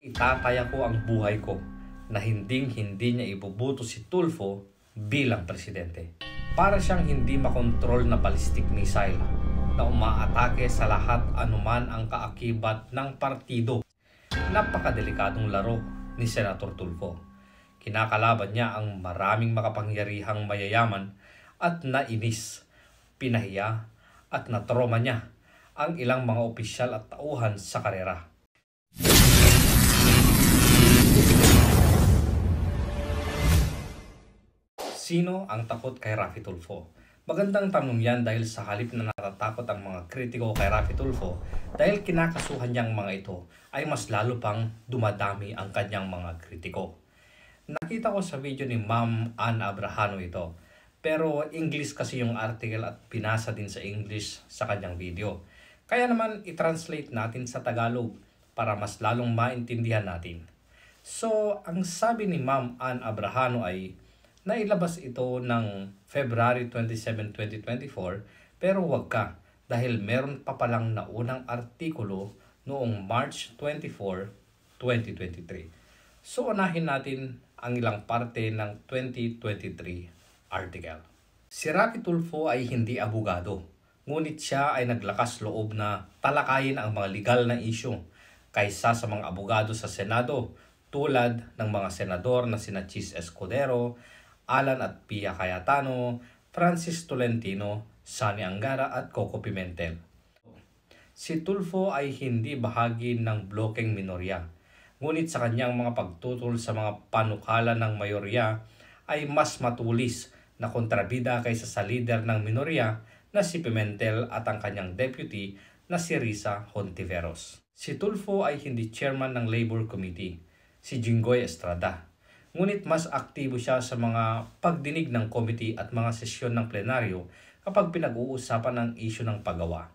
Itataya ko ang buhay ko na hindi niya ibubuto si Tulfo bilang presidente. Para siyang hindi makontrol na ballistic missile na umaatake sa lahat anuman ang kaakibat ng partido. Napakadelikadong laro ni Senator Tulfo. Kinakalaban niya ang maraming makapangyarihang mayayaman at nainis, pinahiya at natroma niya ang ilang mga opisyal at tauhan sa karera. Sino ang takot kay Raffy Tulfo? Magandang tanong yan dahil sa halip na natatakot ang mga kritiko kay Raffy Tulfo dahil kinakasuhan niyang mga ito ay mas lalo pang dumadami ang kanyang mga kritiko. Nakita ko sa video ni Ma'am Ann Abrahano ito, pero English kasi yung article at pinasa din sa English sa kanyang video. Kaya naman i-translate natin sa Tagalog para mas lalong maintindihan natin. So, ang sabi ni Ma'am Ann Abrahano ay nailabas ito ng February 27, 2024 pero wag ka dahil meron pa palang naunang artikulo noong March 24, 2023. So unahin natin ang ilang parte ng 2023 article. Si Raffy Tulfo ay hindi abogado, ngunit siya ay naglakas loob na talakayin ang mga legal na issue kaysa sa mga abogado sa Senado tulad ng mga senador na sina Chis Escudero, Alan at Pia Cayetano, Francis Tolentino, Sani Angara at Coco Pimentel. Si Tulfo ay hindi bahagi ng blokeng minorya, ngunit sa kanyang mga pagtutol sa mga panukala ng mayorya ay mas matulis na kontrabida kaysa sa leader ng minorya na si Pimentel at ang kanyang deputy na si Risa Hontiveros. Si Tulfo ay hindi chairman ng Labor Committee, si Jinggoy Estrada. Ngunit mas aktibo siya sa mga pagdinig ng committee at mga sesyon ng plenaryo kapag pinag-uusapan ang issue ng paggawa.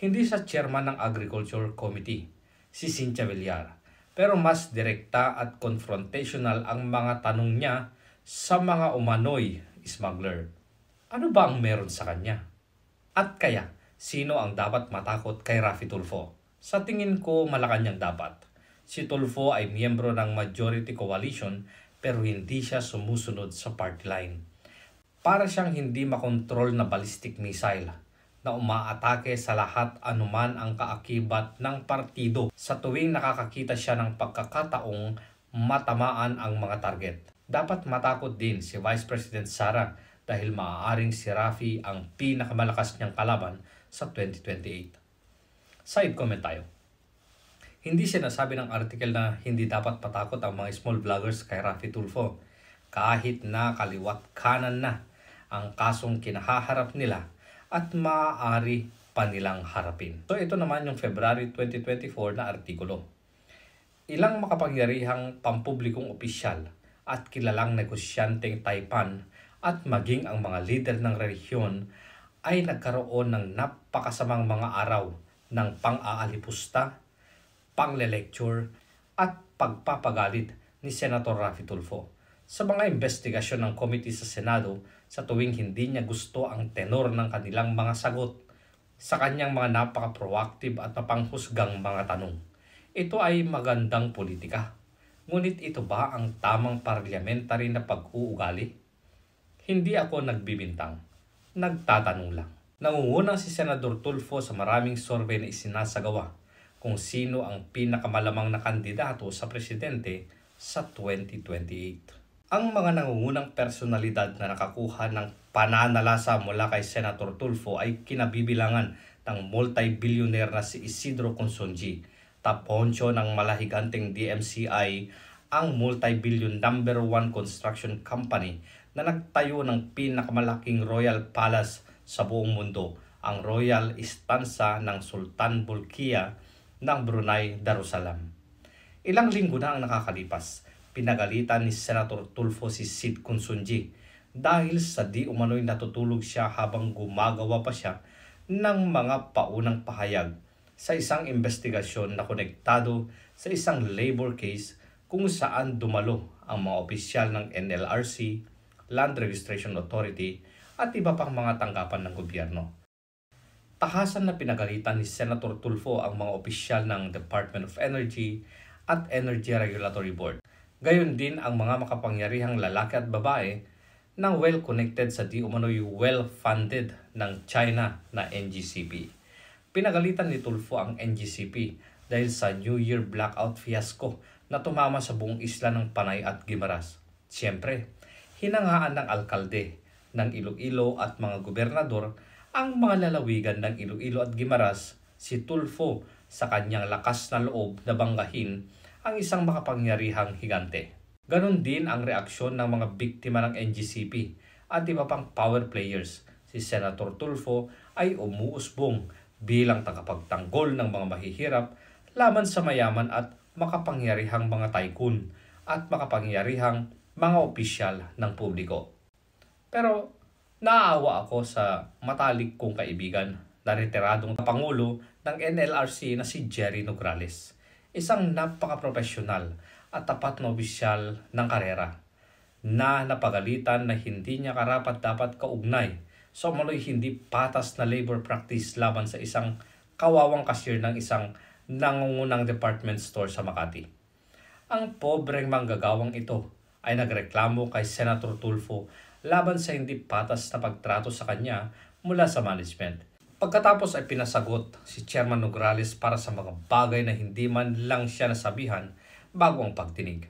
Hindi siya chairman ng Agriculture Committee, si Cynthia Villar, pero mas direkta at confrontational ang mga tanong niya sa mga umano'y smuggler. Ano ba ang meron sa kanya? At kaya, sino ang dapat matakot kay Raffy Tulfo? Sa tingin ko, Malacanang dapat. Si Tulfo ay miyembro ng Majority Coalition pero hindi siya sumusunod sa party line. Para siyang hindi makontrol na ballistic missile na umaatake sa lahat anuman ang kaakibat ng partido sa tuwing nakakakita siya ng pagkakataong matamaan ang mga target. Dapat matakot din si Vice President Sara dahil maaaring si Raffy ang pinakamalakas niyang kalaban sa 2028. Side comment tayo. Hindi sinasabi ng article na hindi dapat patakot ang mga small vloggers kay Raffy Tulfo kahit na kaliwat kanan na ang kasong kinahaharap nila at maaari pa nilang harapin. So ito naman yung February 2024 na artikulo. Ilang makapangyarihang pampublikong opisyal at kilalang negosyanteng Taipan at maging ang mga lider ng rehiyon ay nagkaroon ng napakasamang mga araw ng pang-aalipusta, pangle-lecture at pagpapagalit ni Senator Raffy Tulfo sa mga investigasyon ng committee sa Senado sa tuwing hindi niya gusto ang tenor ng kanilang mga sagot sa kanyang mga napaka-proactive at mapanghusgang mga tanong. Ito ay magandang politika. Ngunit ito ba ang tamang parliamentary na pag-uugali? Hindi ako nagbibintang. Nagtatanong lang. Nangunguna si Senador Tulfo sa maraming survey na isinasagawa kung sino ang pinakamalamang na kandidato sa presidente sa 2028. Ang mga nangungunang personalidad na nakakuha ng pananalasa mula kay Senator Tulfo ay kinabibilangan ng multi-billionaire na si Isidro Consonji, taponcho ng malahiganteng DMCI, ang multi-billion number 1 construction company na nagtayo ng pinakamalaking royal palace sa buong mundo, ang Royal Istanza ng Sultan Bolkiah ng Brunei Darussalam. Ilang linggo na ang nakakalipas, pinagalitan ni Senator Tulfo si Sid Consonji dahil sa di umano'y natutulog siya habang gumagawa pa siya ng mga paunang pahayag sa isang investigasyon na konektado sa isang labor case kung saan dumalo ang mga opisyal ng NLRC, Land Registration Authority at iba pang mga tanggapan ng gobyerno. Tahasan na pinagalitan ni Senator Tulfo ang mga opisyal ng Department of Energy at Energy Regulatory Board. Gayon din ang mga makapangyarihang lalaki at babae na well-connected sa di umano'y well-funded ng China na NGCP. Pinagalitan ni Tulfo ang NGCP dahil sa New Year blackout fiasco na tumama sa buong isla ng Panay at Guimaras. Siyempre, hinangaan ng alkalde ng Iloilo at mga gobernador ang mga lalawigan ng Iloilo at Guimaras, si Tulfo sa kanyang lakas na loob na banggahin ang isang makapangyarihang higante. Ganon din ang reaksyon ng mga biktima ng NGCP at iba pang power players. Si Senator Tulfo ay umuusbong bilang tagapagtanggol ng mga mahihirap laban sa mayaman at makapangyarihang mga tycoon at makapangyarihang mga opisyal ng publiko. Pero naaawa ako sa matalik kong kaibigan na retiradong pangulo ng NLRC na si Jerry Nograles. Isang napaka-profesional at tapat na opisyal ng karera na napagalitan na hindi niya karapat-dapat kaugnay sa umano'y hindi patas na labor practice laban sa isang kawawang cashier ng isang nangungunang department store sa Makati. Ang pobreng manggagawang ito ay nagreklamo kay Senator Tulfo laban sa hindi patas na pagtrato sa kanya mula sa management. Pagkatapos ay pinasagot si Chairman Nograles para sa mga bagay na hindi man lang siya nasabihan bago ang pagdinig.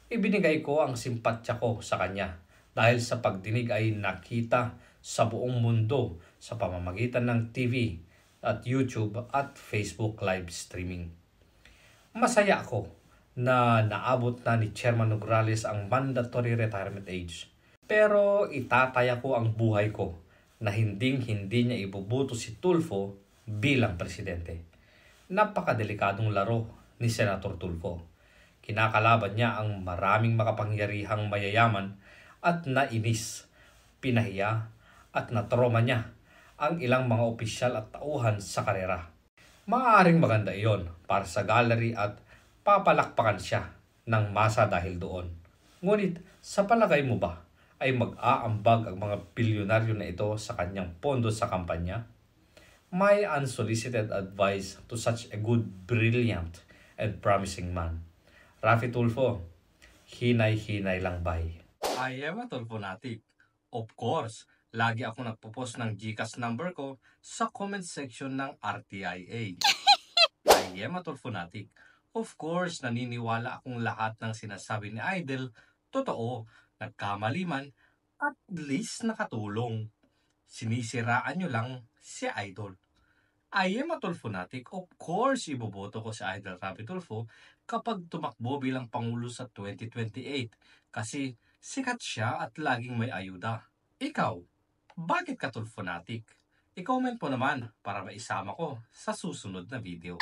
Ibinigay ko ang simpatya ko sa kanya dahil sa pagdinig ay nakita sa buong mundo sa pamamagitan ng TV at YouTube at Facebook live streaming. Masaya ako na naabot na ni Chairman Nograles ang mandatory retirement age. Pero itataya ko ang buhay ko na hindi niya ibubuto si Tulfo bilang presidente. Napakadelikadong laro ni Senator Tulfo. Kinakalaban niya ang maraming makapangyarihang mayayaman at nainis, pinahiya at natroma niya ang ilang mga opisyal at tauhan sa karera. Maaaring maganda iyon para sa gallery at papalakpakan siya ng masa dahil doon. Ngunit sa palagay mo ba ay mag-aambag ang mga bilyonaryo na ito sa kanyang pondo sa kampanya? My unsolicited advice to such a good, brilliant, and promising man. Rafi Tulfo, hinay-hinay lang bay. I am a Tulfonatic. Of course, lagi ako nagpo-post ng GCash number ko sa comment section ng RTIA. I am a Tulfonatic. Of course, naniniwala akong lahat ng sinasabi ni Idol, totoo, nagkamali man, at least nakatulong. Sinisiraan nyo lang si Idol. I am a Tulfonatic. Of course, iboboto ko si Idol Rafi Tulfo kapag tumakbo bilang Pangulo sa 2028 kasi sikat siya at laging may ayuda. Ikaw, bakit ka Tulfonatic? I-comment po naman para maisama ko sa susunod na video.